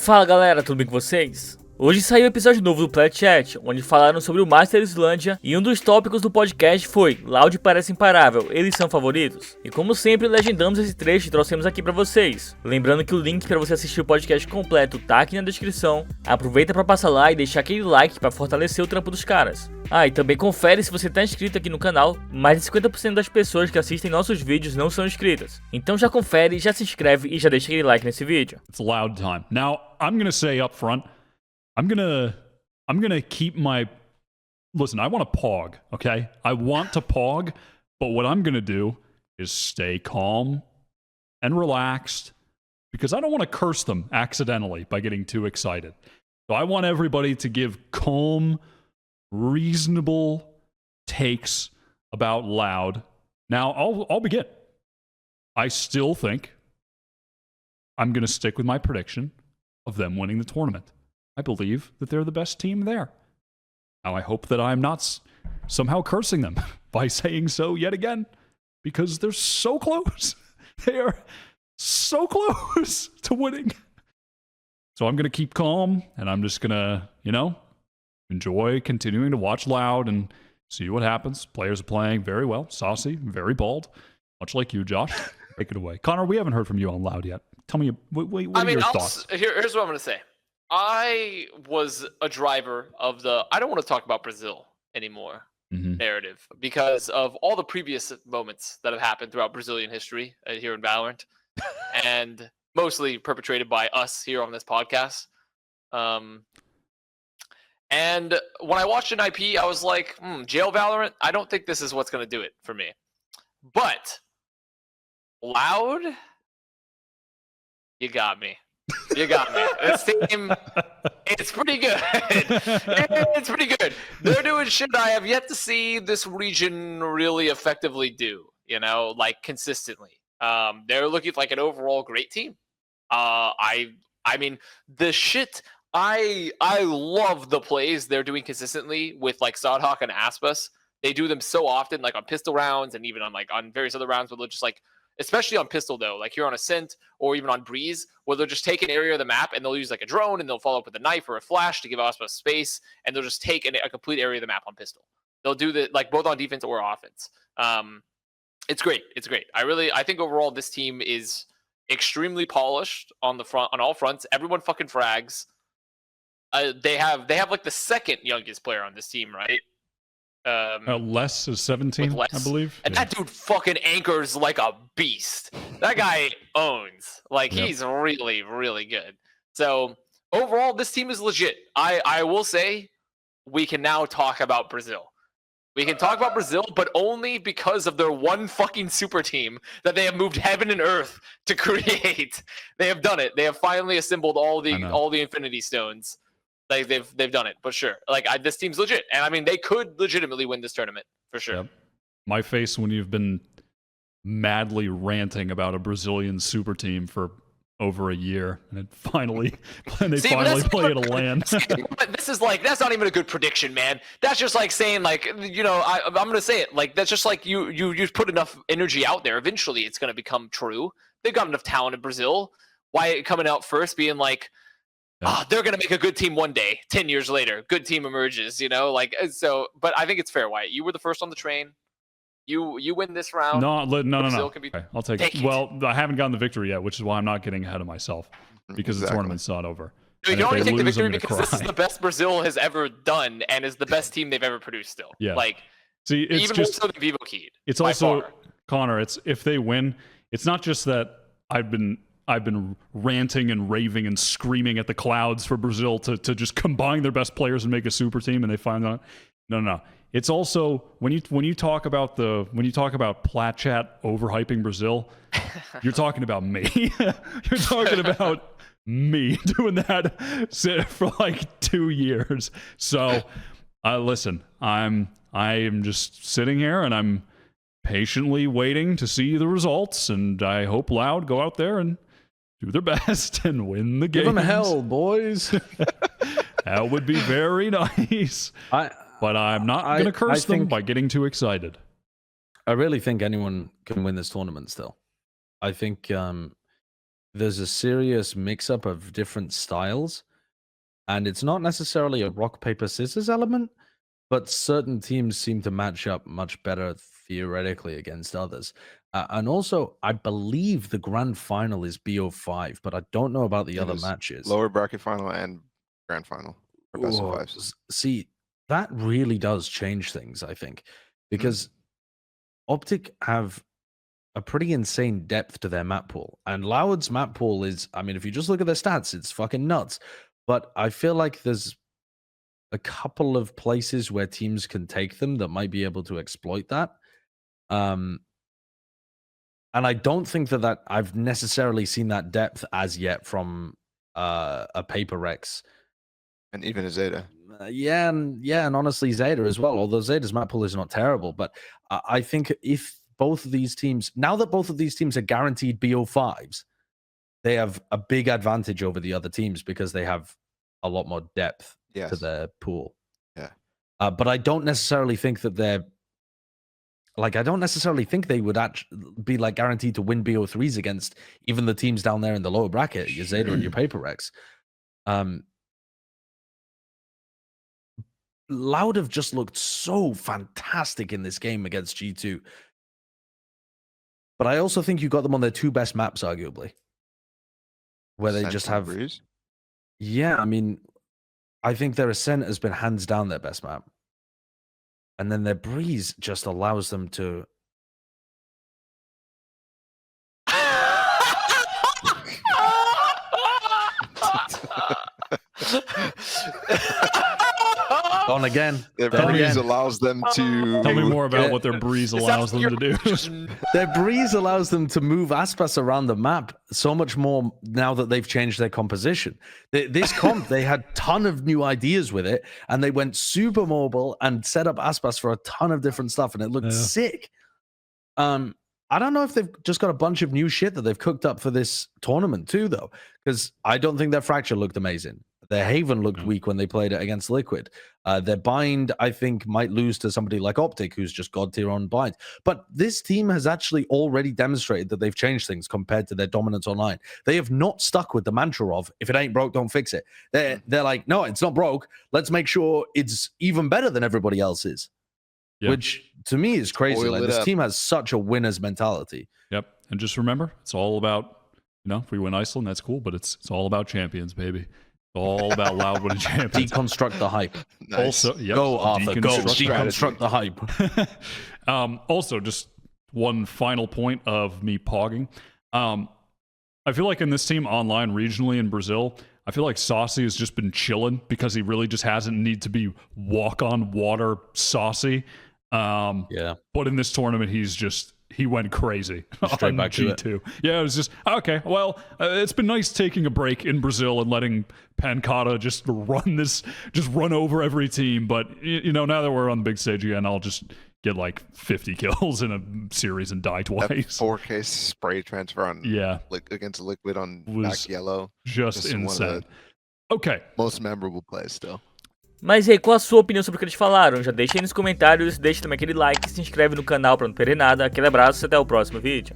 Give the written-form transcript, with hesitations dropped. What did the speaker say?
Fala galera, tudo bem com vocês? Hoje saiu um episódio novo do Planet Chat, onde falaram sobre o Master Islândia e um dos tópicos do podcast foi Loud parece imparável, eles são favoritos? E como sempre, legendamos esse trecho e trouxemos aqui pra vocês. Lembrando que o link pra você assistir o podcast completo tá aqui na descrição. Aproveita pra passar lá e deixar aquele like pra fortalecer o trampo dos caras. Ah, e também confere se você tá inscrito aqui no canal, mais de 50% das pessoas que assistem nossos vídeos não são inscritas. Então já confere, já se inscreve e já deixa aquele like nesse vídeo. It's loud time. Now, I'm gonna say up front, I'm gonna keep my listen, I want to pog, okay? I want to pog, but what I'm gonna do is stay calm and relaxed because I don't want to curse them accidentally by getting too excited. So I want everybody to give calm, reasonable takes about Loud. Now, I'll begin. I still think I'm gonna stick with my prediction of them winning the tournament. I believe that they're the best team there. Now, I hope that I'm not somehow cursing them by saying so yet again, because they're so close. They are so close to winning. So I'm going to keep calm, and I'm just going to, enjoy continuing to watch Loud and see what happens. Players are playing very well. Saucy, very bald, much like you, Josh. Take it away. Connor, we haven't heard from you on Loud yet. Tell me, what are your thoughts? Here's what I'm going to say. I was a driver of the I don't want to talk about Brazil anymore narrative because of all the previous moments that have happened throughout Brazilian history here in Valorant and mostly perpetrated by us here on this podcast. And when I watched an IP, I was like, jail Valorant, I don't think this is what's going to do it for me. But Loud, you got me. You got me. This team, it's pretty good. It's pretty good. They're doing shit I have yet to see this region really effectively do, consistently. They're looking like an overall great team. I mean, the shit, I love the plays they're doing consistently with like Sodhawk and Aspas. They do them so often, like on pistol rounds and even on various other rounds where they'll just especially on pistol though, like here on Ascent or even on Breeze, where they'll just take an area of the map and they'll use like a drone and they'll follow up with a knife or a flash to give Aspas space, and they'll just take a complete area of the map on pistol. They'll do that both on defense or offense. It's great. It's great. I think overall this team is extremely polished on all fronts. Everyone fucking frags. They have like the second youngest player on this team, right? Les is 17, I believe. And that dude fucking anchors like a beast. That guy owns. He's really, really good. So overall, this team is legit. I will say we can now talk about Brazil. We can talk about Brazil, but only because of their one fucking super team that they have moved heaven and earth to create. They have done it. They have finally assembled all the Infinity Stones. They've done it, but sure. This team's legit, and I mean they could legitimately win this tournament for sure. Yep. My face when you've been madly ranting about a Brazilian super team for over a year, and they finally play at a LAN. This is that's not even a good prediction, man. That's just like saying I'm gonna say it that's just like you put enough energy out there. Eventually, it's gonna become true. They've got enough talent in Brazil. Why coming out first, being like. They're going to make a good team one day, 10 years later. Good team emerges, so. But I think it's fair, Wyatt. You were the first on the train. You win this round. No. Okay, I'll take it. Well, I haven't gotten the victory yet, which is why I'm not getting ahead of myself because the tournament's not over. You can only take the victory because this is the best Brazil has ever done and is the best team they've ever produced still. Yeah. See, it's even just, more so than Vivo Keyed. It's also, far. Connor, if they win, it's not just that I've been ranting and raving and screaming at the clouds for Brazil to just combine their best players and make a super team, and they find out. No. It's also when you talk about Plat Chat overhyping Brazil, you're talking about me. You're talking about me doing that for 2 years. So, listen, I am just sitting here and I'm patiently waiting to see the results, and I hope Loud go out there and do their best and win the game. Give them hell, boys. That would be very nice. But I'm not going to curse them by getting too excited. I really think anyone can win this tournament still. I think there's a serious mix-up of different styles, and it's not necessarily a rock, paper, scissors element, but certain teams seem to match up much better theoretically against others. And also, I believe the grand final is BO5, but I don't know about the It other is matches. Lower bracket final and grand final or best of Whoa, fives. See, that really does change things, I think, because Optic have a pretty insane depth to their map pool. And Loud's map pool is, I mean, if you just look at their stats, it's fucking nuts. But I feel like there's a couple of places where teams can take them that might be able to exploit that. And I don't think that I've necessarily seen that depth as yet from a Paper Rex. And even a Zeta. Yeah, and honestly, Zeta as well. Although Zeta's map pool is not terrible, but I think if both of these teams, now that both of these teams are guaranteed BO5s, they have a big advantage over the other teams because they have a lot more depth to their pool. Yeah. But I don't necessarily think that they're like, I don't necessarily think they would actually be like guaranteed to win BO3s against even the teams down there in the lower bracket, your Zeta and your Paper Rex. Loud have just looked so fantastic in this game against G2. But I also think you got them on their two best maps, arguably. Where they just have... Breeze? Yeah, I mean, I think their Ascent has been hands down their best map. And then their Breeze just allows them to... On again. Their Gone breeze again. allows them to... Tell me more about Yeah. what their breeze allows them to do. Their Breeze allows them to move Aspas around the map so much more now that they've changed their composition. This comp, they had a ton of new ideas with it, and they went super mobile and set up Aspas for a ton of different stuff, and it looked sick. I don't know if they've just got a bunch of new shit that they've cooked up for this tournament too, though, because I don't think their Fracture looked amazing. Their Haven looked weak when they played it against Liquid. Their Bind, I think, might lose to somebody like Optic, who's just god tier on Bind. But this team has actually already demonstrated that they've changed things compared to their dominance online. They have not stuck with the mantra of, if it ain't broke, don't fix it. They're like, no, it's not broke. Let's make sure it's even better than everybody else's. Yeah. Which, to me, is crazy. Oil Like, it this up. team has such a winner's mentality. Yep. And just remember, it's all about, if we win Iceland, that's cool, but it's all about champions, baby. It's all about Loud winning champions. Deconstruct the hype. Nice. Also, yep, Go, Arthur, go. deconstruct- Deconstruct the hype. Also, just one final point of me pogging. I feel like in this team online, regionally in Brazil, I feel like Saucy has just been chilling because he really just hasn't need to be walk on water Saucy. Yeah. But in this tournament, he went crazy Straight on back to G2. Yeah, it was just, okay, well, it's been nice taking a break in Brazil and letting Pancata just run over every team. But, now that we're on the big stage again, I'll just get like 50 kills in a series and die That twice. 4K spray transfer on against Liquid on Was back yellow. Just one of insane. the Okay. most memorable plays still. Mas e aí, qual a sua opinião sobre o que eles falaram? Já deixa aí nos comentários, deixa também aquele like, se inscreve no canal pra não perder nada. Aquele abraço e até o próximo vídeo.